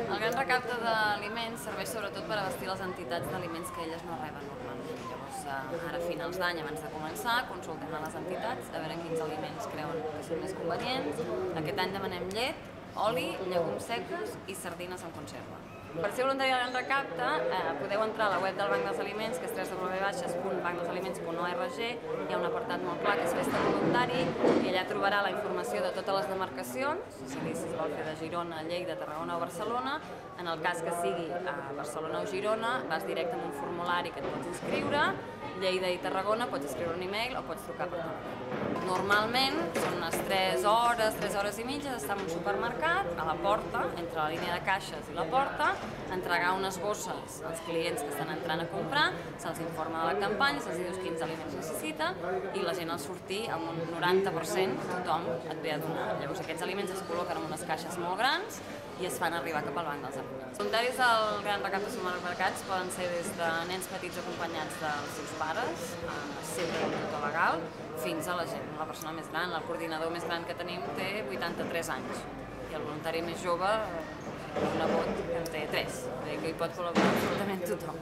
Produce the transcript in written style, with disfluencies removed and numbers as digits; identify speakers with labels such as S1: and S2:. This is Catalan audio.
S1: El gran recapte d'aliments serveix sobretot per abastir les entitats d'aliments que elles no reben normalment. Llavors, ara a finals d'any, abans de començar, consultem a les entitats a veure quins aliments creuen que són més convenients. Aquest any demanem llet, oli, llegums seques i sardines en conserva. Per ser voluntari del Gran Recapte podeu entrar a la web del Banc dels Aliments, que és www.bancdesaliments.org. Hi ha un apartat molt clar que és Festa Voluntari i allà trobarà la informació de totes les demarcacions, és a dir, si es vol fer de Girona, Lleida, Tarragona o Barcelona. En el cas que sigui a Barcelona o Girona, vas directe amb un formulari que et pots inscriure. Lleida i Tarragona pots escriure un e-mail o pots trucar per telèfon. Normalment són unes 3 hores i mitja d'estar en un supermercat, a la porta, entre la línia de caixes i la porta, entregar unes bosses als clients que estan entrant a comprar, se'ls informa de la campanya, se'ls diu quins aliments necessita i la gent al sortir, amb un 90%, tothom et ve a donar. Llavors aquests aliments es col·loquen en unes caixes molt grans i es fan arribar cap al Banc dels Aliments. Els voluntaris del Gran Recapte de supermercats poden ser des de nens petits acompanyats dels seus pares, sempre amb tutor legal, fins a la gent, la persona més gran. El coordinador més gran que tenim té 83 anys i el voluntari més jove, un nebot, que en té 3, que hi pot col·laborar absolutament tothom.